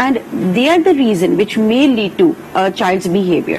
and they are the reason which may lead to a child's behavior.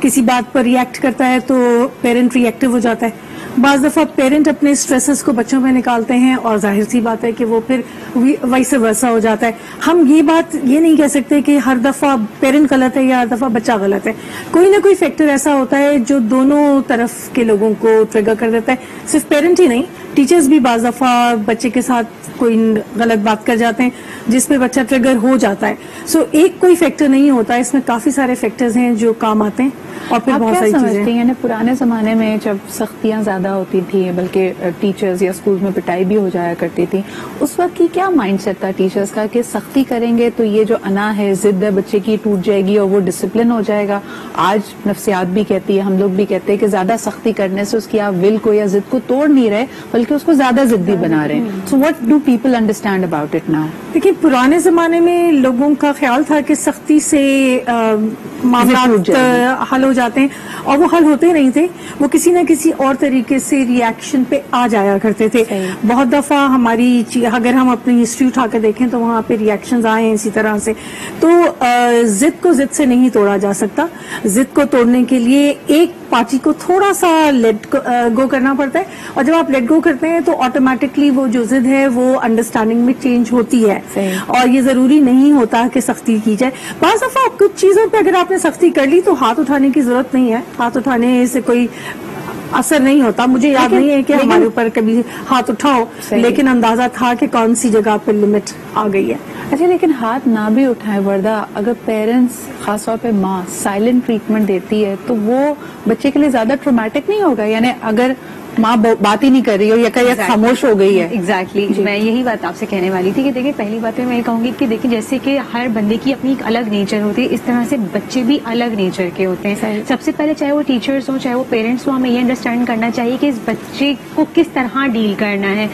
کسی بات پر react کرتا ہے تو پیرنٹ ریئیکٹیو ہو جاتا ہے. بعض دفعہ پیرنٹ اپنے اسٹریسز کو بچوں پہ نکالتے ہیں اور ظاہر سی بات ہے کہ وہ پھر ویسے ورثہ ہو جاتا ہے. ہم یہ بات یہ نہیں کہہ سکتے کہ ہر دفعہ پیرنٹ غلط ہے یا ہر دفعہ بچہ غلط ہے. کوئی نہ کوئی فیکٹر ایسا ہوتا ہے جو دونوں طرف کے لوگوں کو ٹریگر کر دیتا ہے. صرف پیرنٹ ہی نہیں, ٹیچرز بھی بعض دفعہ بچے کے ساتھ کوئی غلط بات کر جاتے ہیں جس پہ بچہ ٹریگر ہو جاتا ہے. سو ایک کوئی فیکٹر نہیں ہوتا, اس میں کافی سارے فیکٹرز ہیں جو کام آتے ہیں. اور پھر بہت ساری چیزیں یعنی پرانے زمانے میں جب سختیاں زیادہ ہوتی تھیں, بلکہ ٹیچرز یا اسکول میں پٹائی بھی ہو جایا کرتی تھی, اس وقت کی کیا مائنڈ سیٹ تھا ٹیچرز کا کہ سختی کریں گے تو یہ جو انا ہے, ضد ہے بچے کی ٹوٹ جائے گی اور وہ ڈسپلن ہو جائے گا. آج نفسیات بھی کہتی ہے, ہم لوگ بھی کہتے ہیں کہ زیادہ سختی کرنے سے اس کی آپ ول کو یا ضد کو توڑ نہیں رہے بلکہ اس کو زیادہ ضدی بنا رہے ہیں. So what do people understand about it now? دیکھیے, پرانے زمانے میں لوگوں کا خیال تھا کہ سختی سے معاملات حل ہو جاتے ہیں, اور وہ حل ہوتے نہیں تھے, وہ کسی نہ کسی اور طریقے سے ریئیکشن پہ آ جایا کرتے تھے. بہت دفعہ ہماری اگر ہم اپنی ہسٹری اٹھا کے دیکھیں تو وہاں پہ ریئیکشنز آئے ہیں اسی طرح سے. تو ضد کو ضد سے نہیں توڑا جا سکتا. ضد کو توڑنے کے لیے ایک پارٹی کو تھوڑا سا لیٹ گو کرنا پڑتا ہے, اور جب آپ لیٹ گو کرتے ہیں تو آٹومیٹکلی وہ جو ضد ہے وہ انڈرسٹینڈنگ میں چینج ہوتی ہے. اور یہ ضروری نہیں ہوتا کہ سختی کی جائے. بعض دفعہ کچھ چیزوں پہ اگر آپ نے سختی کر لی تو ہاتھ اٹھانے کی ضرورت نہیں ہے, ہاتھ اٹھانے سے کوئی اثر نہیں ہوتا. مجھے یاد نہیں ہے کہ ہمارے اوپر کبھی ہاتھ اٹھاؤ, لیکن اندازہ تھا کہ کون سی جگہ پہ لمٹ آ گئی ہے. اچھا, لیکن ہاتھ نہ بھی اٹھائے وردہ, اگر پیرنٹس خاص طور پہ ماں سائلنٹ ٹریٹمنٹ دیتی ہے تو وہ بچے کے لیے زیادہ ٹرومیٹک نہیں ہوگا؟ یعنی اگر ماں بات ہی نہیں کر رہی ہو یا خاموش ہو گئی ہے. ایگزیکٹلی میں یہی بات آپ سے کہنے والی تھی کہ دیکھیں, پہلی بات میں یہ کہوں گی کہ دیکھیں جیسے کہ ہر بندے کی اپنی ایک الگ نیچر ہوتی ہے, اس طرح سے بچے بھی الگ نیچر کے ہوتے ہیں. سب سے پہلے چاہے وہ ٹیچرز ہوں چاہے وہ پیرنٹس ہوں, ہمیں یہ انڈرسٹینڈ کرنا چاہیے کہ اس بچے کو کس طرح ڈیل کرنا ہے.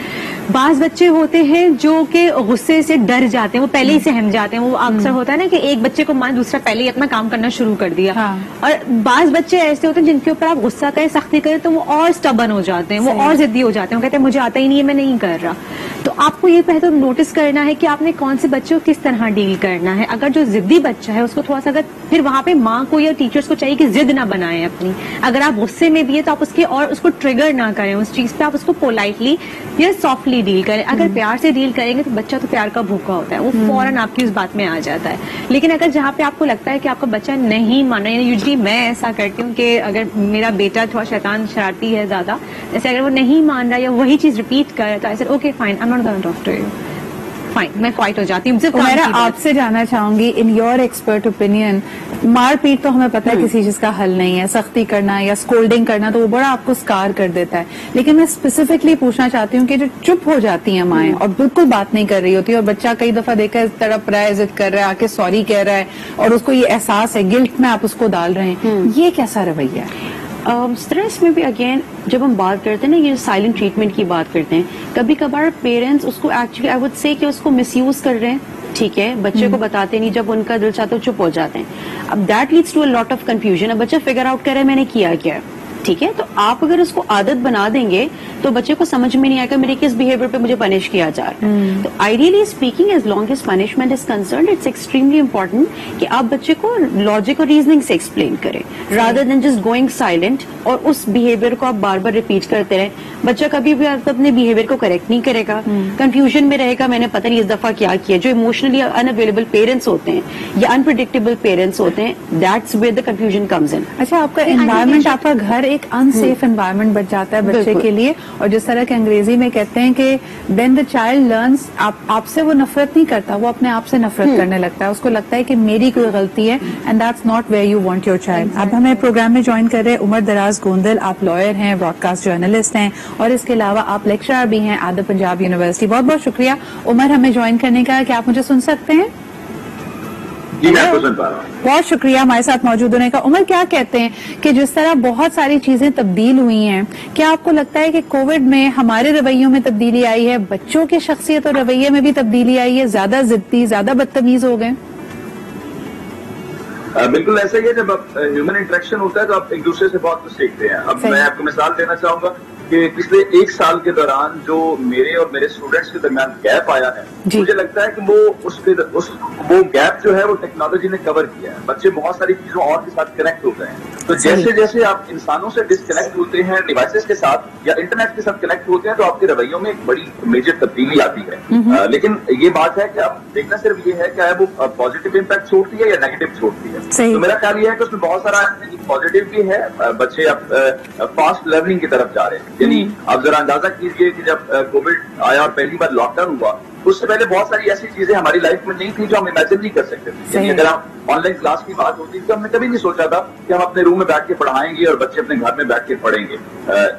بعض بچے ہوتے ہیں جو کہ غصے سے ڈر جاتے ہیں, وہ پہلے ہی سہم جاتے ہیں. وہ اکثر ہوتا ہے نا کہ ایک بچے کو مان دوسرا پہلے ہی اپنا کام کرنا شروع کر دیا. اور بعض بچے ایسے ہوتے ہیں جن کے اوپر آپ غصہ کریں, سختی کریں تو وہ اور اسٹبن ہو جاتے ہیں, وہ اور ضدی ہو جاتے ہیں, وہ کہتے ہیں مجھے آتا ہی نہیں ہے, میں نہیں کر رہا. تو آپ کو یہ پہلے نوٹس کرنا ہے کہ آپ نے کون سے بچے کو کس طرح ڈیل کرنا ہے. اگر جو ضدی بچہ ہے اس کو تھوڑا سا, اگر پھر وہاں پہ ماں کو یا ٹیچرز کو چاہیے کہ ضد نہ بنائیں اپنی. اگر آپ غصے میں بھی ہے تو آپ اس کے اور اس کو ٹریگر نہ کریں اس چیز پہ, آپ اس کو پولائٹلی یا سافٹلی ڈیل کریں. اگر پیار سے ڈیل کریں گے تو بچہ تو پیار کا بھوکا ہوتا ہے, وہ فوراً آپ کی اس بات میں آ جاتا ہے. لیکن اگر جہاں پہ آپ کو لگتا ہے کہ آپ کا بچہ نہیں مان رہا, یعنی یوزلی میں ایسا کرتی ہوں کہ اگر میرا بیٹا تھوڑا شیطان شرارتی ہے زیادہ, جیسے اگر وہ نہیں مان رہا یا وہی چیز ریپیٹ کر رہا تو ایسے okay fine, I am not gonna talk to you, fine, میں کوائٹ ہو جاتی ہوں. میرا آپ سے جاننا چاہوں گی, ان یور ایکسپرٹ اوپینین, مار پیٹ تو ہمیں پتا ہے کسی چیز کا حل نہیں ہے, سختی کرنا یا اسکولڈنگ کرنا تو وہ بڑا آپ کو سکار کر دیتا ہے. لیکن میں اسپیسیفکلی پوچھنا چاہتی ہوں کہ جو چپ ہو جاتی ہیں مائیں اور بالکل بات نہیں کر رہی ہوتی, اور بچہ کئی دفعہ دیکھا ہے تڑپ رہا ہے, ضد کر رہا ہے, آ کے سوری کہہ رہا ہے, اور اس کو یہ احساس ہے گلٹ میں آپ اس کو ڈال رہے ہیں, یہ کیسا رویہ ہے؟ اسٹریس میں بھی اگین جب ہم بات کرتے ہیں نا, یہ سائلنٹ ٹریٹمنٹ کی بات کرتے ہیں, کبھی کبھار پیرنٹس اس کو ایکچولی آئی وڈ سے کہ اس کو مس یوز کر رہے ہیں. ٹھیک ہے, بچے کو بتاتے نہیں, جب ان کا دل چاہتا ہے چپ ہو جاتے ہیں. اب that leads to a lot of confusion. اب بچہ فگر آؤٹ کر رہا ہے میں نے کیا کیا. ٹھیک ہے, تو آپ اگر اس کو عادت بنا دیں گے تو بچے کو سمجھ میں نہیں آئے گا میرے کس بہیویئر پہ مجھے پنش کیا جا رہا ہے. تو ideally speaking, as long as punishment is concerned, it's extremely important کہ آپ بچے کو لاجک اور ریزننگ سے ایکسپلین کریں rather than just going silent, اور اس بہیویئر کو آپ بار بار ریپیٹ کرتے رہیں. بچہ کبھی بھی اپنے بہیویئر کو کریکٹ نہیں کرے گا, کنفیوژن میں رہے گا, میں نے پتہ نہیں اس دفعہ کیا کیا. جو ایموشنلی ان اویلیبل پیرنٹس ہوتے ہیں یا انپریڈکٹیبل پیرنٹس ہوتے ہیں, that's where the confusion comes in. اچھا, آپ کا انوائرمنٹ, آپ کا گھر ایک انسیف انوائرمنٹ بن جاتا ہے بچے کے لیے, اور جس طرح کہ انگریزی میں کہتے ہیں کہ when the child learns, آپ سے وہ نفرت نہیں کرتا, وہ اپنے آپ سے نفرت کرنے لگتا ہے, اس کو لگتا ہے کہ میری کوئی غلطی ہے, and that's not where you want your child. اب ہمیں پروگرام میں جوائن کر رہے عمر دراز گوندل, آپ لائر ہیں, براڈ کاسٹ جرنلسٹ ہیں, اور اس کے علاوہ آپ لیکچرر بھی ہیں آدھا پنجاب یونیورسٹی. بہت بہت شکریہ عمر ہمیں جوائن کرنے کا. کیا آپ مجھے سن سکتے ہیں؟ بہت شکریہ ہمارے ساتھ موجود ہونے کا. عمر, کیا کہتے ہیں کہ جس طرح بہت ساری چیزیں تبدیل ہوئی ہیں, کیا آپ کو لگتا ہے کہ کووڈ میں ہمارے رویوں میں تبدیلی آئی ہے, بچوں کی شخصیت اور رویے میں بھی تبدیلی آئی ہے, زیادہ ضدی, زیادہ بدتمیز ہو گئے؟ بالکل ایسا ہی ہے, جب ہیومن انٹریکشن ہوتا ہے تو آپ ایک دوسرے سے بہت کچھ سیکھتے ہیں. اب میں آپ کو مثال دینا چاہوں گا کہ پچھلے 1 سال کے دوران جو میرے اور میرے اسٹوڈینٹس کے درمیان گیپ آیا ہے, مجھے لگتا ہے کہ وہ گیپ جو ہے وہ ٹیکنالوجی نے کور کیا ہے. بچے بہت ساری چیزوں اور کے ساتھ کنیکٹ ہو گئے ہیں. تو جیسے جیسے آپ انسانوں سے ڈسکنیکٹ ہوتے ہیں ڈیوائسز کے ساتھ یا انٹرنیٹ کے ساتھ کنیکٹ ہوتے ہیں تو آپ کے رویوں میں ایک بڑی میجر تبدیلی آتی ہے. لیکن یہ بات ہے کہ اب دیکھنا صرف یہ ہے کہ وہ پازیٹیو امپیکٹ چھوڑتی ہے یا نیگیٹو چھوڑتی ہے. تو میرا خیال یہ ہے کہ اس میں بہت سارا پازیٹیو بھی ہے. بچے اب فاسٹ لرننگ کی طرف جا رہے ہیں. یعنی آپ ذرا اندازہ کیجئے کہ جب کووڈ آیا اور پہلی بار لاک ڈاؤن ہوا اس سے پہلے بہت ساری ایسی چیزیں ہماری لائف میں نہیں تھی جو ہم امیجن نہیں کر سکتے تھے. یعنی اگر ہم آن لائن کلاس کی بات ہوتی تو ہم نے کبھی نہیں سوچا تھا کہ ہم اپنے روم میں بیٹھ کے پڑھائیں گے اور بچے اپنے گھر میں بیٹھ کے پڑھیں گے.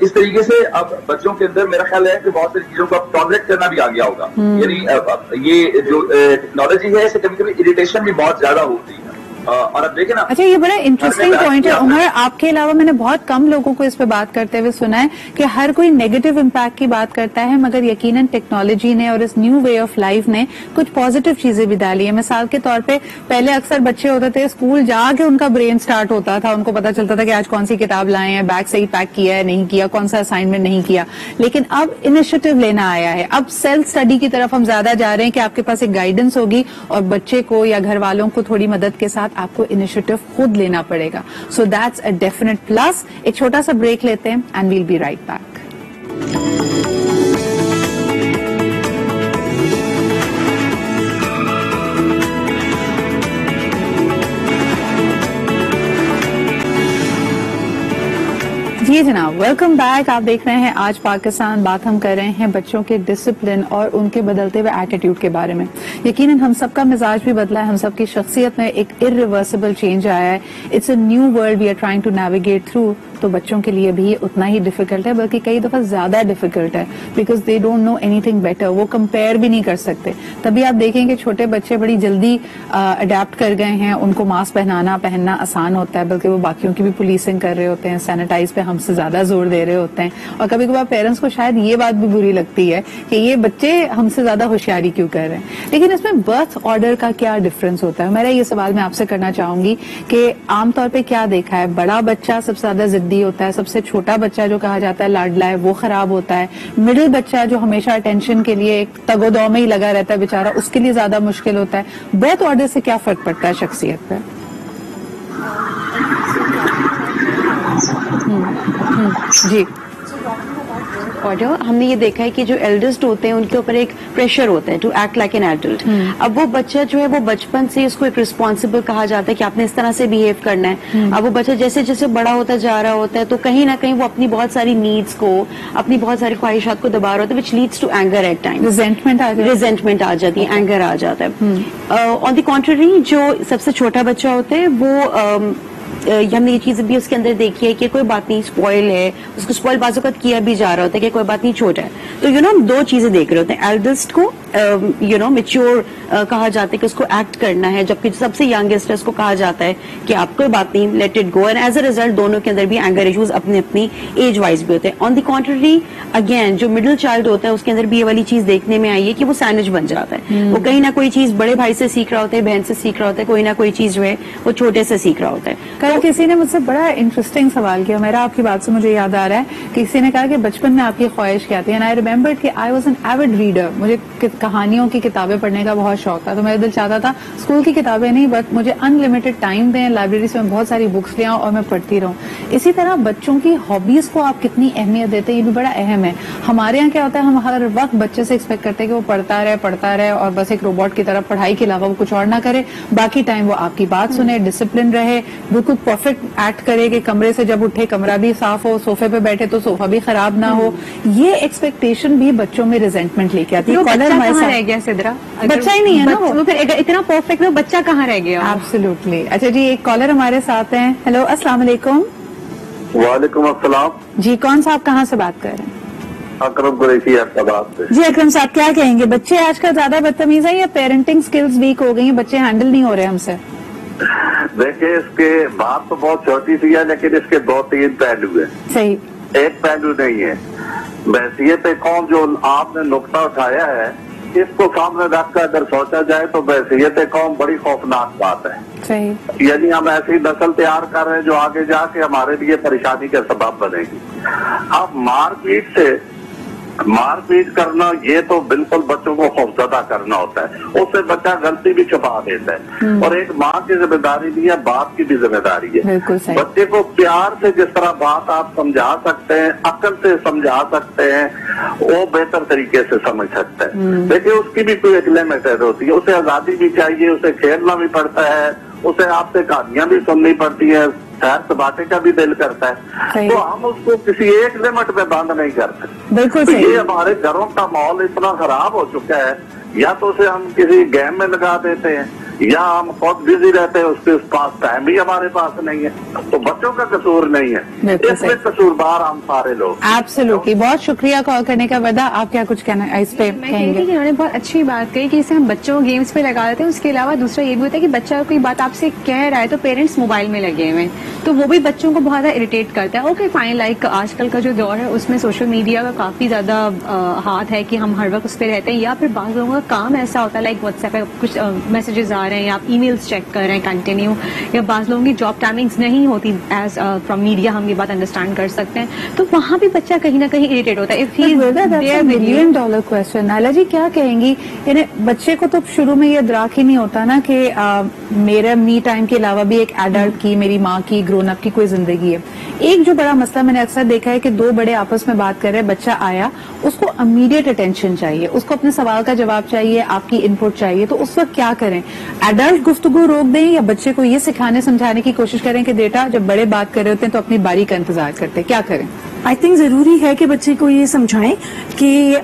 اس طریقے سے اب بچوں کے اندر میرا خیال ہے کہ بہت ساری چیزوں کو اب ٹالریٹ کرنا بھی آ گیا ہوگا. یعنی یہ جو ٹیکنالوجی ہے اسے کبھی کبھی اریٹیشن بھی بہت زیادہ ہوتی ہے. اور اب دیکھیں نا. اچھا یہ بڑا انٹرسٹنگ پوائنٹ ہے عمر, آپ کے علاوہ میں نے بہت کم لوگوں کو اس پہ بات کرتے ہوئے سنا ہے کہ ہر کوئی نیگیٹو امپیکٹ کی بات کرتا ہے مگر یقیناً ٹیکنالوجی نے اور اس نیو وے آف لائف نے کچھ پازیٹیو چیزیں بھی ڈالی ہیں. مثال کے طور پہ پہلے اکثر بچے ہوتے تھے اسکول جا کے ان کا برین سٹارٹ ہوتا تھا, ان کو پتا چلتا تھا کہ آج کون سی کتاب لائے ہیں, بیگ صحیح پیک کیا ہے نہیں کیا, کون سا اسائنمنٹ نہیں کیا. لیکن اب انیشیٹو لینا آیا ہے, اب سیلف اسٹڈی کی طرف ہم زیادہ جا رہے ہیں کہ آپ کے پاس ایک گائیڈنس ہوگی اور بچے کو یا گھر والوں کو تھوڑی مدد کے ساتھ آپ کو انیشیٹو خود لینا پڑے گا. So that's a definite plus. ایک چھوٹا سا بریک لیتے ہیں and we'll be right back. جی جناب, ویلکم بیک. آپ دیکھ رہے ہیں آج پاکستان. بات ہم کر رہے ہیں بچوں کے ڈسپلن اور ان کے بدلتے ہوئے ایٹیٹیوڈ کے بارے میں. یقیناً ہم سب کا مزاج بھی بدلا ہے, ہم سب کی شخصیت میں ایک irreversible چینج آیا ہے. It's a new world we are trying to navigate through. تو بچوں کے لیے بھی اتنا ہی ڈیفیکلٹ ہے, بلکہ کئی دفعہ زیادہ ڈیفیکلٹ ہے because they don't know anything better. وہ کمپیئر بھی نہیں کر سکتے. تبھی آپ دیکھیں کہ چھوٹے بچے بڑی جلدی اڈیپٹ کر گئے ہیں. ان کو ماسک پہننا آسان ہوتا ہے, بلکہ وہ باقیوں کی بھی پولیسنگ کر رہے ہوتے ہیں, سینیٹائز پہ ہم سے زیادہ زور دے رہے ہوتے ہیں. اور کبھی کبھار پیرنٹس کو شاید یہ بات بھی بری لگتی ہے کہ یہ بچے ہم سے زیادہ ہوشیاری کیوں کر رہے ہیں. لیکن اس میں برتھ آرڈر کا کیا ڈفرنس ہوتا ہے؟ میرا یہ سوال میں آپ سے کرنا چاہوں گی کہ عام طور پہ کیا دیکھا ہے, بڑا بچہ سب سے زیادہ ضدی ہوتا ہے, سب سے چھوٹا بچہ جو کہا جاتا ہے لاڈلا ہے وہ خراب ہوتا ہے, مڈل بچہ جو ہمیشہ اٹینشن کے لیے ایک تگ و دو میں ہی لگا رہتا ہے بیچارہ, اس کے لیے زیادہ مشکل ہوتا ہے. برتھ آرڈر سے کیا فرق پڑتا ہے شخصیت پہ؟ جی آرڈر ہم نے یہ دیکھا ہے کہ جو ایلڈسٹ ہوتے ہیں ان کے اوپر ایک پریشر ہوتا ہے to act like an adult. اب وہ بچہ جو ہے وہ بچپن سے اس کو ایک رسپانسبل کہا جاتا ہے کہ آپ نے اس طرح سے بہیو کرنا ہے. اب وہ بچہ جیسے جیسے بڑا ہوتا جا رہا ہوتا ہے تو کہیں نہ کہیں وہ اپنی بہت ساری نیڈس کو, اپنی بہت ساری خواہشات کو دبا رہا ہوتا ہے, which leads to anger at time. Resentment آ جاتی ہے, اینگر آ جاتا ہے. آن دی کنٹری جو سب سے چھوٹا بچہ ہوتا ہے وہ ہم نے یہ چیز بھی اس کے اندر دیکھی ہے کہ کوئی بات نہیں اسپوائل ہے, اس کو اسپوائل بعض اوقات کیا بھی جا رہا ہوتا ہے کہ کوئی بات نہیں چھوٹا ہے. تو ہم دو چیزیں دیکھ رہے ہوتے ہیں, ایلڈسٹ کو میچور کہا جاتا ہے کہ اس کو ایکٹ کرنا ہے, جبکہ سب سے ینگسٹ ہے اس کو کہا جاتا ہے کہ آپ کوئی بات نہیں, late it go. And as a result دونوں کے اندر بھی اینگر ایشوز اپنی اپنی ایج وائز بھی ہوتے ہیں. آن دی کنٹری اگین جو مڈل چائلڈ ہوتا ہے اس کے اندر بھی یہ والی چیز دیکھنے میں آئی ہے کہ وہ سینڈوچ بن جاتا ہے. وہ کہیں نہ کوئی چیز بڑے بھائی سے سیکھ رہا ہوتا ہے, بہن سے سیکھ رہا ہوتا ہے, کوئی نہ کوئی چیز جو ہے وہ چھوٹے سے سیکھ رہا ہوتا ہے. کل کسی نے مجھ سے بڑا انٹرسٹنگ سوال کیا, میرا آپ کی بات سے مجھے یاد آ رہا ہے, کسی نے کہا کہ بچپن میں آپ کی خواہش کیا تھی. اینڈ آئی ریمبر کہ I was an avid reader. مجھے کہانیوں کی کتابیں پڑھنے کا بہت شوق تھا, تو میرا دل چاہتا تھا اسکول کی کتابیں نہیں بٹ مجھے ان لمیٹڈ ٹائم دیں, لائبریری سے میں بہت ساری بکس لے آؤں اور میں پڑھتی رہوں. اسی طرح بچوں کی ہابیز کو آپ کتنی اہمیت دیتے ہیں یہ بھی بڑا اہم ہے. ہمارے یہاں کیا ہوتا ہے, ہم ہر وقت بچے سے ایکسپیکٹ کرتے ہیں کہ وہ پڑھتا رہے اور بس ایک روبوٹ کی طرح پڑھائی کے علاوہ وہ کچھ اور نہ کرے, باقی ٹائم وہ آپ کی بات سنے, ڈسپلن رہے, بالکل پرفیکٹ ایکٹ کرے کہ کمرے سے جب اٹھے کمرہ بھی صاف ہو, صوفے پہ بیٹھے تو صوفہ بھی خراب نہ ہو. یہ ایکسپیکٹیشن بھی بچوں میں ریزنٹمنٹ لے کے آتی ہے. کہاں رہ گیا سدرا, بچہ ہی نہیں ہے نا وہ, پھر اتنا پرفیکٹ ہے, بچہ کہاں رہ گیا؟ ایبسلیوٹلی. اچھا جی, ایک کالر ہمارے ساتھ ہیں. ہیلو, السلام علیکم. وعلیکم السلام. جی کون صاحب کہاں سے بات کر رہے ہیں؟ اکرم قریشی احمدآباد سے. جی اکرم صاحب کیا کہیں گے, بچے آج کل زیادہ بدتمیز ہیں یا پیرنٹنگ سکلز ویک ہو گئی ہیں, بچے ہینڈل نہیں ہو رہے ہم سے؟ دیکھیں اس کے بات تو بہت چھوٹی سی ہے لیکن اس کے 2-3 پہلو ہیں. صحیح. ایک پہلو نہیں ہے, بحثیت قوم جو آپ نے نقطہ اٹھایا ہے اس کو سامنے رکھ کر اگر سوچا جائے تو بحثیت قوم بڑی خوفناک بات ہے. صحیح. یعنی ہم ایسی نسل تیار کر رہے ہیں جو آگے جا کے ہمارے لیے پریشانی کا سبب بنے گی. اب مار پیٹ سے مار پیٹ کرنا یہ تو بالکل بچوں کو خوفزدہ کرنا ہوتا ہے، اس سے بچہ غلطی بھی چھپا دیتا ہے. اور ایک ماں کی ذمہ داری بھی ہے، باپ کی بھی ذمہ داری ہے. بچے کو پیار سے جس طرح بات آپ سمجھا سکتے ہیں، عقل سے سمجھا سکتے ہیں، وہ بہتر طریقے سے سمجھ سکتا ہے. دیکھیے اس کی بھی کوئی ایک لمٹ ہوتی ہے، اسے آزادی بھی چاہیے، اسے کھیلنا بھی پڑتا ہے، اسے آپ سے کہانیاں بھی سننی پڑتی ہے، سیر سپاٹے کا بھی دل کرتا ہے. تو ہم اس کو کسی ایک لمٹ پہ بند نہیں کرتے. بالکل. یہ ہمارے گھروں کا ماحول اتنا خراب ہو چکا ہے، یا تو اسے ہم کسی گیم میں لگا دیتے ہیں یا ہم بہت بزی رہتے ہیں، اس کے پاس ٹائم بھی ہمارے پاس نہیں ہے. تو بچوں کا قصور نہیں ہے، اس میں قصوروار ہم سارے لوگ. ایبسولوٹلی. بہت شکریہ کال کرنے کا. ودا آپ کیا کچھ کہنا اس پہ کہیں گے؟ انہوں نے بہت اچھی بات کہی کہ اسے ہم بچوں کو گیمز پہ لگا دیتے ہیں. اس کے علاوہ دوسرا یہ بھی ہوتا ہے کہ بچہ کوئی بات آپ سے کہہ رہا ہے تو پیرنٹس موبائل میں لگے ہوئے ہیں، تو وہ بھی بچوں کو بہت زیادہ اریٹیٹ کرتا ہے. اوکے فائن، لائک آج کل کا جو دور ہے اس میں سوشل میڈیا کا کافی زیادہ ہاتھ ہے کہ ہم ہر وقت اس پہ رہتے ہیں، یا پھر بعض لوگوں کا کام ایسا ہوتا ہے لائک واٹس ایپ پہ کچھ میسیجز آ رہے ہیں یا آپ ای میلز چیک کر رہے ہیں کنٹینیو، یا بعض لوگوں کی جاب ٹائمنگز نہیں ہوتی ایز فرام میڈیا، ہم یہ بات انڈرسٹینڈ کر سکتے ہیں. تو وہاں بھی بچہ کہیں نہ کہیں اریٹیٹ ہوتا ہے. $1 million کوشچن. نائلہ جی کیا کہیں گی؟ یعنی بچے کو تو شروع میں یہ ادراک ہی نہیں ہوتا نا کہ میرا می ٹائم کے علاوہ بھی ایک ایڈلٹ کی، میری ماں کی، گرون اپ کی کوئی زندگی ہے. ایک جو بڑا مسئلہ میں نے اکثر دیکھا ہے کہ دو بڑے آپس میں بات کر رہے ہیں، بچہ آیا، اس کو امیڈیٹ اٹینشن چاہیے، اس کو اپنے سوال کا جواب چاہیے، آپ کی ان پٹ چاہیے. تو اس وقت کیا کریں؟ ایڈلٹ گفتگو روک دیں یا بچے کو یہ سکھانے سمجھانے کی کوشش کریں کہ بیٹا جب بڑے بات کر رہے ہوتے ہیں تو اپنی باری کا انتظار کرتے، کیا کریں؟ آئی تھنک ضروری ہے کہ بچے کو یہ سمجھائیں کہ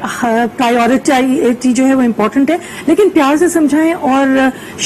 پرائیورٹی جو ہے وہ امپورٹنٹ ہے، لیکن پیار سے سمجھائیں، اور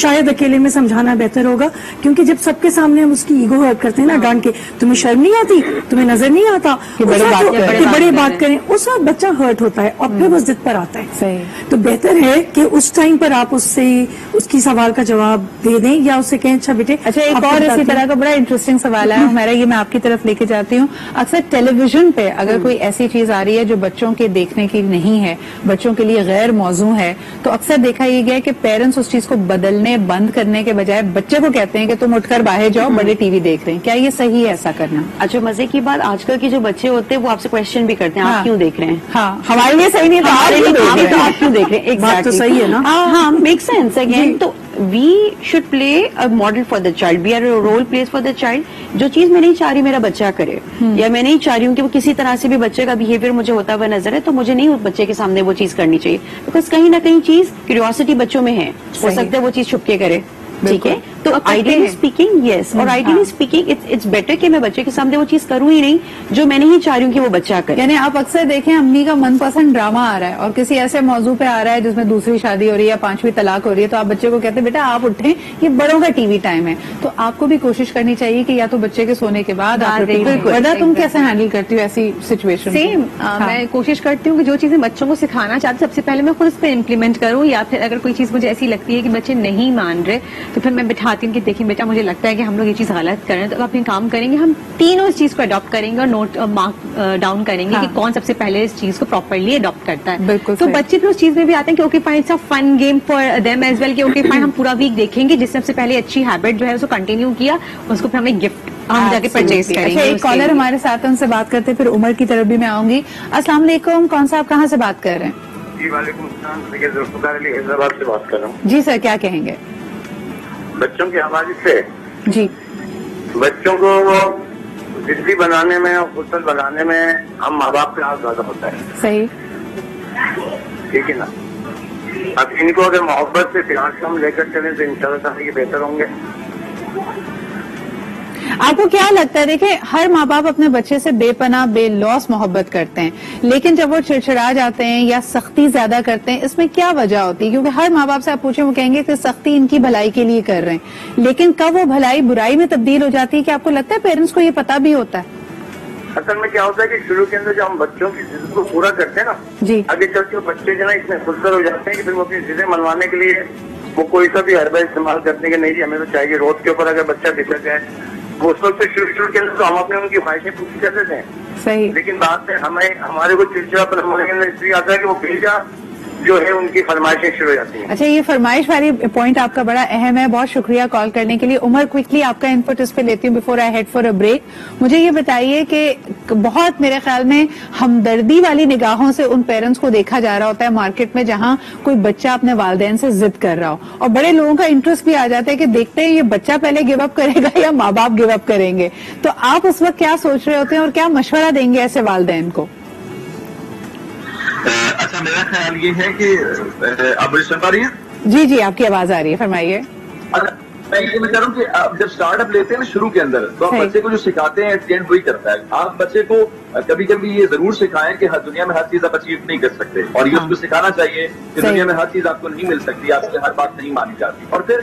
شاید اکیلے میں سمجھانا بہتر ہوگا، کیونکہ جب سب کے سامنے ہم اس کی ایگو ہرٹ کرتے ہیں نا ڈانٹ کے، تمہیں شرم نہیں آتی، تمہیں نظر نہیں آتا کہ بڑے بات کریں، اس وقت بچہ ہرٹ ہوتا ہے اور پھر وہ ضد پر آتا ہے. صحیح. تو بہتر ہے کہ اس ٹائم پر آپ اس سے اس کی سوال کا جواب دے دیں یا اس سے کہیں اچھا بیٹے. اچھا ایک اور اسی طرح کا بڑا انٹرسٹنگ سوال ہے ہمارا، یہ میں آپ کی طرف لے کے جاتی ہوں. اکثر ٹیلی ویژن پہ اگر کوئی ایسی چیز آ رہی ہے جو بچوں کے دیکھنے کی نہیں ہے، بچوں کے لیے غیر موضوع ہے، تو اکثر دیکھا یہ گیا کہ پیرنٹس اس چیز کو بدلنے بند کرنے کے بجائے بچے کو کہتے ہیں کہ تم اٹھ کر باہر جاؤ، بڑے ٹی وی دیکھ رہے ہیں. کیا یہ صحیح ہے ایسا کرنا؟ اچھا مزے کی بات، آج کل کے جو بچے ہوتے ہیں وہ آپ سے کوشچن بھی کرتے ہیں آپ کیوں دیکھ رہے ہیں. ہاں ہمارے لیے صحیح نہیں تھا، آپ کیوں دیکھ رہے ہیں. بات تو صحیح ہے نا. ہاں میک سینس. اگین تو we should play a model for the child, we are a role plays for the child. جو چیز میں نہیں چاہ رہی میرا بچہ کرے، یا میں نہیں چاہ رہی ہوں کہ وہ کسی طرح سے بھی بچے کا بہیویئر مجھے ہوتا ہوا نظر ہے، تو مجھے نہیں بچے کے سامنے وہ چیز کرنی چاہیے. بیکاز کہیں نہ کہیں چیز کیوریوسٹی بچوں میں ہے، ہو سکتا ہے وہ چیز چھپ کے کرے. ٹھیک ہے، تو آئیڈیلی اسپیکنگ یس، اور آئیڈیلی اسپیکنگ اٹس بیٹر کہ میں بچے کے سامنے وہ چیز کروں ہی نہیں جو میں نہیں چاہ رہی ہوں کہ وہ بچہ کرے. یعنی آپ اکثر دیکھیں امی کا من پسند ڈرامہ آ رہا ہے اور کسی ایسے موضوع پہ آ رہا ہے جس میں دوسری شادی ہو رہی ہے یا 5ویں طلاق ہو رہی ہے، تو آپ بچے کو کہتے ہیں بیٹا آپ اٹھیں، یہ بڑوں کا ٹی وی ٹائم ہے. تو آپ کو بھی کوشش کرنی چاہیے کہ یا تو بچے کے سونے کے بعد تم کیسے ہینڈل کرتی ہو ایسی سچویشن؟ سیم، میں کوشش کرتی ہوں کہ جو چیزیں بچوں کو سکھانا چاہتی سب سے پہلے میں خود اس پہ امپلیمنٹ کروں، یا پھر اگر کوئی چیز مجھے ایسی لگتی ہے کہ بچے نہیں مان رہے تو پھر میں بٹھاتی ہوں کہ دیکھیں بیٹا مجھے لگتا ہے کہ ہم لوگ یہ چیز غلط کر رہے ہیں، تو اپنے کام کریں گے، ہم تینوں اس چیز کو اڈاپٹ کریں گے اور نوٹ مارک ڈاؤن کریں گے کہ کون سب سے پہلے اس چیز کو پراپرلی اڈاپٹ کرتا ہے. بالکل. تو بچے پھر اس چیز میں بھی آتے ہیں کہ okay fine it's a fun game for them as well, کہ اوکے فائن ہم پورا ویک دیکھیں گے، جس سب سے پہلے اچھی ہیبٹ جو ہے اس کو کنٹینیو کیا، اس کو پھر ہمیں گفٹ ہم جا کے پرچیز کریں گے. ایک کالر ہمارے ساتھ ان سے بات کرتے، پھر عمر کی طرف بھی میں آؤں گی. السلام علیکم، کون صاحب کہاں سے بات کر رہے ہیں؟ جی وعلیکم السلام، میں ذوالفقار علی حیدرآباد سے بات کر رہا ہوں. جی سر کیا کہیں گے؟ بچوں کے حوالے سے جی، بچوں کو ضدی بنانے میں اور خوشحال بنانے میں ہم ماں باپ کا ہاتھ زیادہ ہوتا ہے. صحیح. ٹھیک ہے نا، اب ان کو اگر محبت سے پیار سے ہم لے کر چلیں تو انشاءاللہ تعالی یہ بہتر ہوں گے. آپ کو کیا لگتا ہے؟ دیکھیں ہر ماں باپ اپنے بچے سے بے پناہ بے لوس محبت کرتے ہیں، لیکن جب وہ چڑچڑا جاتے ہیں یا سختی زیادہ کرتے ہیں، اس میں کیا وجہ ہوتی ہے؟ کیونکہ ہر ماں باپ سے آپ پوچھیں وہ کہیں گے کہ سختی ان کی بھلائی کے لیے کر رہے ہیں، لیکن کب وہ بھلائی برائی میں تبدیل ہو جاتی ہے؟ کہ آپ کو لگتا ہے پیرنٹس کو یہ پتا بھی ہوتا ہے؟ اصل میں کیا ہوتا ہے کہ شروع کے اندر جب ہم بچوں کی ضد کو پورا کرتے ہیں نا، جی، آگے چل کے بچے جو نا اتنے خوشحال ہو جاتے ہیں کہ پھر وہ اپنی ضدیں منوانے کے لیے وہ کوئی سا بھی حربہ استعمال کرتے ہیں کہ نہیں جی ہمیں تو چاہیے. روڈ کے اوپر اگر بچہ بچھڑ جائے وہ اس وقت شروع کے اندر تو ہم اپنے ان کی خواہشیں پوری کر دیتے ہیں. صحیح. لیکن بعد میں ہمارے کو چڑچڑاپن ہمارے اندر اس لیے آتا ہے کہ وہ بھیجا جو ہے ان کی فرمائشیں شروع ہو جاتی ہیں. اچھا، یہ فرمائش والی پوائنٹ آپ کا بڑا اہم ہے. بہت شکریہ کال کرنے کے لیے. عمر، کوئکلی آپ کا انپٹ اس پہ لیتی ہوں before I had for a break. مجھے یہ بتائیے کہ بہت میرے خیال میں ہمدردی والی نگاہوں سے ان پیرنٹس کو دیکھا جا رہا ہوتا ہے مارکیٹ میں جہاں کوئی بچہ اپنے والدین سے ضد کر رہا ہو، اور بڑے لوگوں کا انٹرسٹ بھی آ جاتا ہے کہ دیکھتے ہیں یہ بچہ پہلے گیو اپ کرے گا یا ماں باپ گیو اپ کریں گے. تو آپ اس وقت کیا سوچ رہے ہوتے ہیں اور کیا مشورہ دیں گے ایسے والدین کو؟ اچھا، میرا خیال یہ ہے کہ آپ مجھے سن پا رہی ہیں؟ جی جی، آپ کی آواز آ رہی ہے، فرمائیے. میں یہ کہہ رہا ہوں کہ آپ جب اسٹارٹ اپ لیتے ہیں نا شروع کے اندر، تو آپ بچے کو جو سکھاتے ہیں ایٹ وہی کرتا ہے. آپ بچے کو کبھی کبھی یہ ضرور سکھائیں کہ دنیا میں ہر چیز آپ اچیو نہیں کر سکتے، اور یہ اس کو سکھانا چاہیے کہ دنیا میں ہر چیز آپ کو نہیں مل سکتی، آپ سے ہر بات نہیں مانی جاتی. اور پھر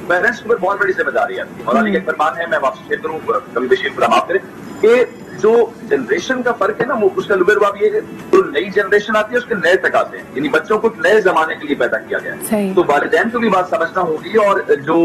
پیرنٹس کو بہت بڑی ذمہ داری آتی ہے. اور علی کا فرمان ہے، میں آپ سے شیئر کروں، کبھی بھی شیئر فرما کریں، کہ جو جنریشن کا فرق ہے نا، وہ اس کا لبر باب یہ ہے جو نئی جنریشن آتی ہے اس کے نئے تقاضے ہیں، یعنی بچوں کو نئے زمانے کے لیے پیدا کیا گیا ہے. تو والدین کو بھی بات سمجھنا ہوگی، اور جو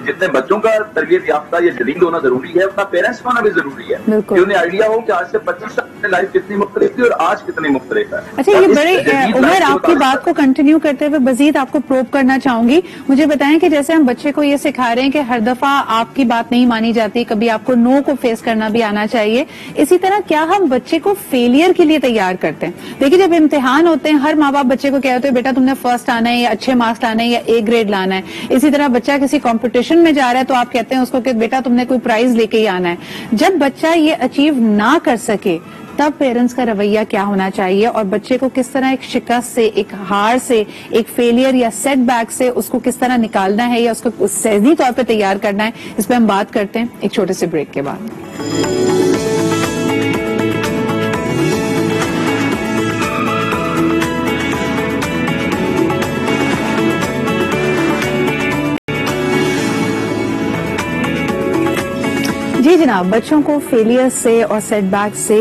جتنے بچوں کا تربیت یافتہ یا جدید ہونا ضروری ہے، اتنا پیرنٹس ہونا بھی ضروری ہے کہ انہیں آئیڈیا ہو کہ آج سے 25 سال میں لائف کتنی مختلف تھی اور آج کتنی مختلف ہے. اچھا، یہ بڑے عمر، آپ کی بات کو کنٹینیو کرتے ہوئے مزید آپ کو پروب کرنا چاہوں گی. مجھے بتائیں کہ جیسے ہم بچے کو یہ سکھا رہے ہیں کہ ہر دفعہ آپ کی بات نہیں مانی جاتی، کبھی آپ کو نو کو فیس کرنا بھی آنا چاہیے، اسی طرح کیا ہم بچے کو فیلئر کے لیے تیار کرتے ہیں؟ دیکھیے، جب امتحان ہوتے ہیں ہر ماں باپ بچے کو کہتے ہیں بیٹا تم نے فرسٹ آنا ہے یا اچھے مارکس لانا ہے یا اے گریڈ لانا ہے. اسی طرح بچہ کسی کمپٹیشن میں جا رہا ہے تو آپ کہتے ہیں اس کو کہ بیٹا تم نے کوئی پرائز لے کے ہی آنا ہے. جب بچہ یہ اچیو نہ کر سکے تب پیرنٹس کا رویہ کیا ہونا چاہیے، اور بچے کو کس طرح ایک شکست سے، ایک ہار سے، ایک فیلئر یا سیٹ بیک سے اس کو کس طرح نکالنا ہے یا اس کو ذہنی طور پہ تیار کرنا ہے، اس پہ ہم بات کرتے ہیں ایک چھوٹے سے بریک کے بعد. جی جناب، بچوں کو فیلئر سے اور سیٹ بیک سے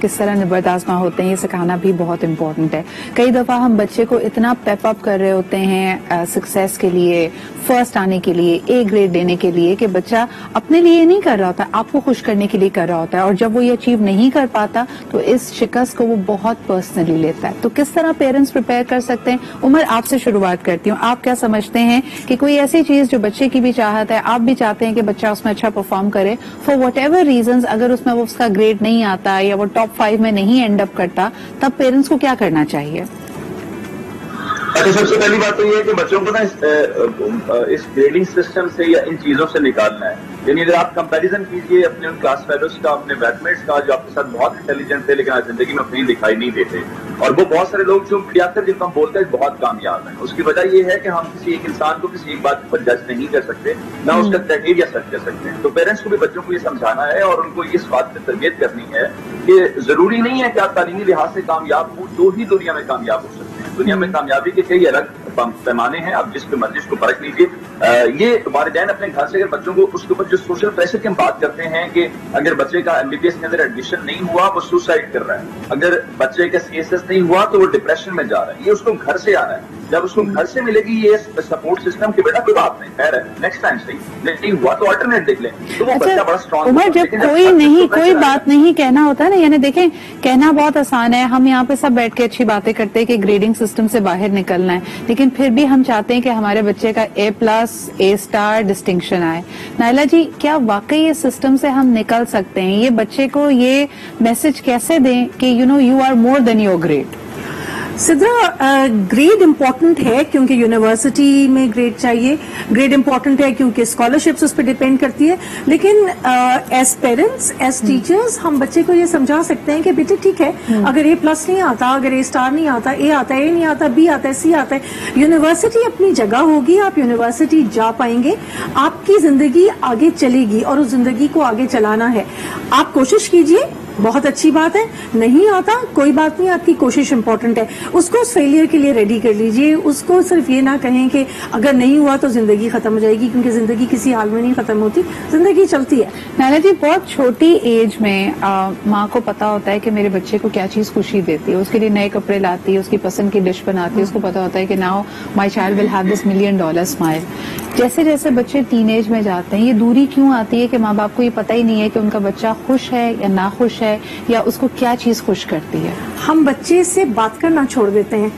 کس طرح نبرد آزما ہوتے ہیں یہ سکھانا بھی بہت امپورٹنٹ ہے. کئی دفعہ ہم بچے کو اتنا پیپ اپ کر رہے ہوتے ہیں سکسیس کے لیے، فرسٹ آنے کے لیے، اے گریڈ دینے کے لیے، کہ بچہ اپنے لیے نہیں کر رہا ہوتا، آپ کو خوش کرنے کے لیے کر رہا ہوتا ہے، اور جب وہ یہ اچیو نہیں کر پاتا تو اس شکست کو وہ بہت پرسنلی لیتا ہے. تو کس طرح پیرنٹس پریپیئر کر سکتے ہیں؟ عمر، آپ سے شروعات کرتی ہوں. آپ کیا سمجھتے ہیں کہ کوئی ایسی چیز جو بچے کی بھی چاہت ہے، آپ بھی چاہتے ہیں کہ بچہ اس میں اچھا پرفارم کرے، فار واٹ ایور ریزنز اگر اس میں وہ اس کا گریڈ نہیں آتا یا وہ ٹاپ 5 میں نہیں اینڈ اپ کرتا، تب پیرنٹس کو کیا کرنا چاہیے؟ اچھا، سب سے پہلی بات تو یہ ہے کہ بچوں کو نا اس گریڈنگ سسٹم سے یا ان چیزوں سے نکالنا ہے. یعنی اگر آپ کمپیریزن کیجئے اپنے ان کلاس فیلوز کا، اپنے بیچ میٹس کا جو آپ کے ساتھ بہت انٹیلیجنٹ تھے لیکن آج زندگی میں کہیں دکھائی نہیں دیتے، اور وہ بہت سارے لوگ جو میڈیاکر جن کو ہم بولتے ہیں بہت کامیاب ہیں، اس کی وجہ یہ ہے کہ ہم کسی ایک انسان کو کسی ایک بات پر جج نہیں کر سکتے، نہ اس کا تحریر یا سچ کر سکتے ہیں. تو پیرنٹس کو بھی بچوں کو یہ سمجھانا ہے اور ان کو اس بات پہ تربیت کرنی ہے کہ ضروری نہیں ہے کہ آپ تعلیمی لحاظ سے کامیاب ہوں تو ہی دنیا میں کامیاب ہو سکتے ہیں. دنیا میں کامیابی کے کئی الگ پیمانے ہیں، آپ جس پہ مرضی اس کو پرکھ لیجیے. یہ والدین اپنے گھر سے اگر بچوں کو اس کے اوپر جو سوشل پریشر کی ہم بات کرتے ہیں کہ اگر بچے کا MBBS کے اندر ایڈمیشن نہیں ہوا وہ سوسائڈ کر رہا ہے، اگر بچے کا CSS نہیں ہوا تو وہ ڈپریشن میں جا رہا ہے، یہ اس کو گھر سے آ رہا ہے. جب اس کو گھر سے ملے گی یہ سپورٹ سسٹم کہ بیٹا کوئی بات نہیں، خیر ہے، نیکسٹ ٹائم صحیح نہیں ہوا تو آلٹرنیٹ دیکھ لیں، تو وہ بچہ بڑا اسٹرانگ. عمر، جب کوئی بات نہیں کہنا ہوتا ہے نا، یعنی دیکھیں کہنا بہت آسان ہے، ہم یہاں پہ سب بیٹھ کے اچھی باتیں کرتے ہیں کہ گریڈنگ سسٹم سے باہر نکلنا ہے، لیکن پھر بھی ہم چاہتے ہیں کہ ہمارے بچے کا A+، A* ڈسٹنکشن آئے. نائلہ جی، کیا واقعی یہ سسٹم سے ہم نکل سکتے ہیں؟ یہ بچے کو یہ میسج کیسے دیں کہ you are more than your grade? Sidra, grade important ہے کیونکہ یونیورسٹی میں گریڈ چاہیے، گریڈ امپورٹنٹ ہے کیونکہ اسکالرشپس اس پہ ڈیپینڈ کرتی ہے، لیکن ایز پیرنٹس، ایز ٹیچرز ہم بچے کو یہ سمجھا سکتے ہیں کہ بیٹے ٹھیک ہے، اگر A+ نہیں آتا، اگر A* نہیں آتا، A آتا ہے، A نہیں آتا، B آتا ہے، C آتا ہے، یونیورسٹی اپنی جگہ ہوگی، آپ یونیورسٹی جا پائیں گے، آپ کی زندگی آگے چلے گی اور اس زندگی کو آگے چلانا ہے. آپ کوشش کیجئے، بہت اچھی بات ہے. نہیں آتا کوئی بات نہیں، آپ کی کوشش امپورٹنٹ ہے. اس کو اس فیلئر کے لیے ریڈی کر لیجئے. اس کو صرف یہ نہ کہیں کہ اگر نہیں ہوا تو زندگی ختم ہو جائے گی، کیونکہ زندگی کسی حال میں نہیں ختم ہوتی، زندگی چلتی ہے. نائلہ جی، بہت چھوٹی ایج میں ماں کو پتا ہوتا ہے کہ میرے بچے کو کیا چیز خوشی دیتی ہے، اس کے لیے نئے کپڑے لاتی ہے، اس کی پسند کی ڈش بناتی ہے، اس کو پتا ہوتا ہے کہ now my child will have this $1 million smile. جیسے جیسے بچے ٹین ایج میں جاتے ہیں، یہ دوری کیوں آتی ہے کہ ماں باپ کو یہ پتہ ہی نہیں ہے کہ ان کا بچہ خوش ہے یا ناخوش ہے، یا اس کو کیا چیز خوش کرتی ہے؟ ہم بچے سے بات کرنا چھوڑ دیتے ہیں.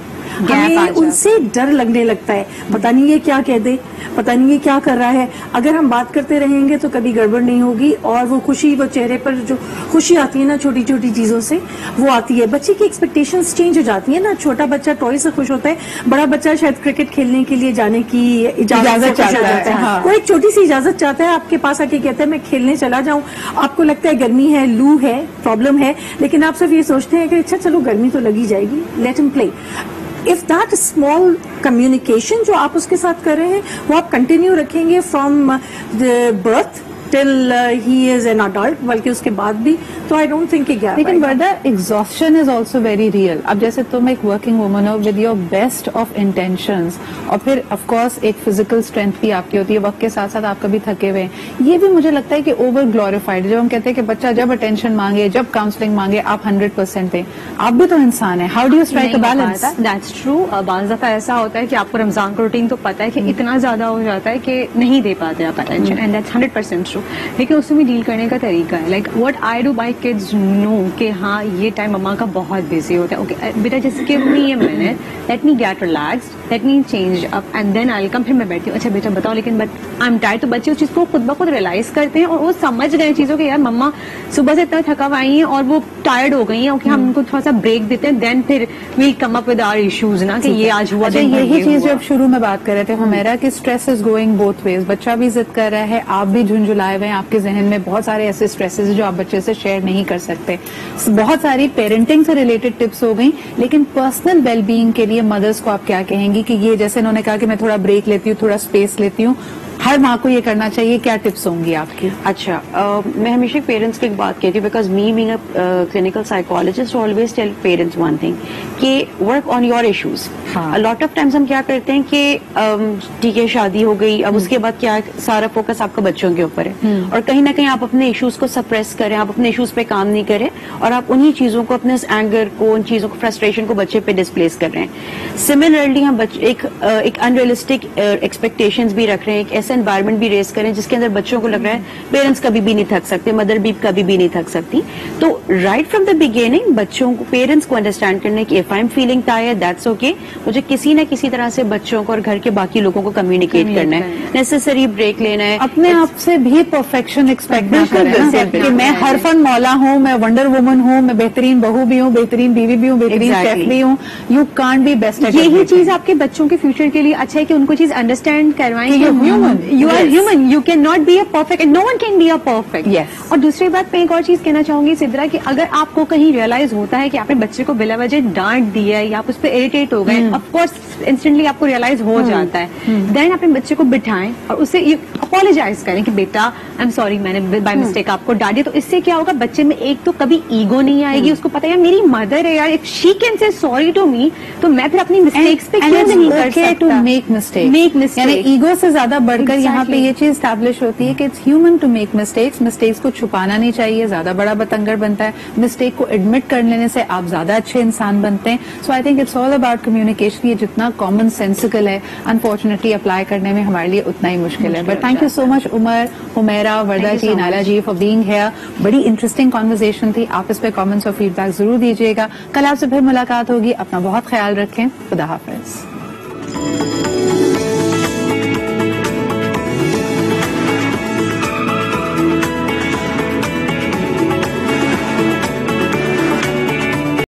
ہمیں ان سے ڈر لگنے لگتا ہے, پتہ نہیں یہ کیا کہہ دے, پتہ نہیں یہ کیا کر رہا ہے. اگر ہم بات کرتے رہیں گے تو کبھی گڑبڑ نہیں ہوگی, اور وہ خوشی, وہ چہرے پر جو خوشی آتی ہے نا چھوٹی چھوٹی چیزوں سے, وہ آتی ہے. بچے کی ایکسپیکٹیشنز چینج ہو جاتی ہیں نا. چھوٹا بچہ ٹوائے سے خوش ہوتا ہے, بڑا بچہ شاید کرکٹ کھیلنے کے لیے جانے کی اجازت چاہتا ہے, وہ ایک چھوٹی سی اجازت چاہتا ہے, آپ کے پاس آ کے کہتا ہے میں کھیلنے چلا جاؤں. آپ کو لگتا ہے گرمی ہے, لو ہے, پرابلم ہے, لیکن آپ صرف یہ سوچتے ہیں کہ اچھا چلو گرمی تو لگی جائے گی, لیٹ ہم پلے. If that small communication جو آپ اس کے ساتھ کر رہے ہیں وہ آپ کنٹینیو رکھیں گے from birth till he is an adult, بلکہ اس کے بعد بھی, تو آئی ڈونٹ تھنک کہ گیپ. لیکن وردہ exhaustion is also very real. اب جیسے تم ایک ورکنگ وومن ہو with your best of intentions, اور پھر آف کورس ایک فزیکل اسٹرینتھ بھی آپ کی ہوتی ہے, وقت کے ساتھ ساتھ آپ کبھی تھکے ہوئے ہیں. یہ بھی مجھے لگتا ہے کہ اوور گلوریفائڈ. جب ہم کہتے ہیں کہ بچہ جب اٹینشن مانگے, جب کاؤنسلنگ مانگے, آپ 100% دیں. آپ بھی تو انسان ہیں. How do you strike a balance? That's true. بعض دفعہ ایسا ہوتا ہے کہ آپ کو رمضان کا روٹین تو پتا ہے کہ اتنا زیادہ ہو جاتا ہے کہ نہیں دے پاتے آپ اٹینشن, اینڈ دیٹس 100% ٹرو. لیکن اس میں ڈیل کرنے کا طریقہ ہے, like what I do, my kids know کہ ہاں یہ ٹائم مما کا بہت بزی ہوتا ہے. اوکے بیٹا جیسے کہ یہ minute, let me get relaxed, let me change up and then I come. پھر میں بیٹھتی ہوں, اچھا بیٹا بتاؤ لیکن آئی ایم ٹائرڈ. تو بچے اس چیز کو خود بخود ریئلائز کرتے ہیں, اور وہ سمجھ گئے چیزوں کہ یار مما صبح سے اتنا تھکا ہوا آئی ہیں اور وہ ٹائرڈ ہو گئی ہیں, اوکے ہم ان کو تھوڑا سا بریک دیتے ہیں, دین پھر we'll come up with our issues نا کہ یہ آج ہوا. یہی چیز جب شروع میں بات کر رہے تھے ہمیرا کہ stress is going both ways. بچہ بھی ضد کر رہا ہے, آپ بھی جھنجھلائے ہوئے ہیں, آپ کے ذہن میں بہت سارے ایسے اسٹریسز جو آپ بچے سے شیئر نہیں کر سکتے. بہت ساری پیرنٹنگ سے ریلیٹڈ ٹپس ہو گئی, لیکن پرسنل ویل بینگ کے لیے مدرس کو آپ کیا کہیں گی کہ یہ جیسے انہوں نے کہا کہ میں تھوڑا بریک لیتی ہوں, تھوڑا اسپیس لیتی ہوں, ہر ماں کو یہ کرنا چاہیے, کیا ٹپس ہوں گی آپ کی؟ اچھا, میں ہمیشہ پیرنٹس کی ایک بات کہتی ہوں, because me being a clinical psychologist always tell parents one thing کہ work on your issues. Lot of times ہم کیا کرتے ہیں کہ ٹھیک ہے شادی ہو گئی, اب اس کے بعد کیا سارا فوکس آپ کا بچوں کے اوپر ہے, اور کہیں نہ کہیں آپ اپنے ایشوز کو سپریس کریں, آپ اپنے ایشوز پہ کام نہیں کریں, اور آپ انہی چیزوں کو, اپنے اینگر کو, ان چیزوں کو, فرسٹریشن کو بچے پہ ڈسپلیس کر رہے ہیں. سملرلی ہم ایک ان ریئلسٹک ایکسپیکٹیشنز بھی رکھ رہے ہیں, ایک ایسا انوائرمنٹ بھی ریز کریں جس کے اندر بچوں کو لگ رہا ہے پیرنٹس کبھی بھی نہیں تھک سکتے, مدر بھی کبھی بھی نہیں تھک سکتی. تو رائٹ فرام دا بگیننگ بچوں کو, پیرنٹس کو انڈرسٹینڈ کرنے کی if I am feeling tired that's okay, مجھے کسی نہ کسی طرح سے بچوں کو اور گھر کے باقی لوگوں کو کمیونیکیٹ کرنا ہے, نیسسری بریک لینا ہے. اپنے آپ سے بھی پرفیکشن ایکسپیکٹ نہ کریں کہ میں ہر فن مولا ہوں, میں ونڈر وومن ہوں, میں بہترین بہو بھی ہوں, بہترین بیوی بھی ہوں, بہترین شیف بھی ہوں. You can't be best. یہی چیز آپ کے بچوں کے فیوچر کے لیے اچھا ہے کہ ان کو چیز انڈرسٹینڈ کروائیں کہ you are human, you can not be a perfect and no one can be a perfect. اور دوسری بات میں ایک اور چیز کہنا چاہوں گی سدرا, کہ اگر آپ کو کہیں ریئلائز ہوتا ہے کہ آپ نے بچے کو بلا وجہ ڈانٹ دیا ہے یا آپ اس پہ اریٹیٹ ہو گئے, آف کورس انسٹنٹلی آپ کو ریئلائز ہو جاتا ہے, دین اپنے بچے کو بٹھائیں اور اسے اپالوجائز کریں کہ بیٹا آئی ایم سوری, میں نے بائی مسٹیک آپ کو ڈانٹ دیا. تو اس سے کیا ہوگا, بچے میں ایک تو کبھی ایگو نہیں آئے گی, اس کو پتا ہے میری مدر ہے یار, if she can say sorry to me, تو میں پھر اپنی مسٹیکس پہ کیوں نہیں کر سکتا. میک مسٹیک, یعنی ایگو سے زیادہ بڑھ کر یہاں پہ یہ چیز اسٹیبلش ہوتی ہے کہ it's human to make mistakes. Mistakes کو چھپانا نہیں چاہیے, زیادہ بڑا بتنگڑ بنتا ہے. مسٹیک کو ایڈمٹ کر لینے سے آپ زیادہ اچھے انسان بنتے ہیں. So I think it's all about communication. یہ جتنا کامن سینسیکل ہے, انفارچونیٹلی اپلائی کرنے میں ہمارے لیے اتنا ہی مشکل ہے. But thank you so much Umar, Humaira, Warda ji, Naila ji for being here. بڑی انٹرسٹنگ کانورسیشن تھی. آپ اس پہ کامنٹس اور فیڈ بیک ضرور دیجیے گا. کل آپ سے پھر ملاقات ہوگی. اپنا بہت خیال رکھیں. خدا حافظ.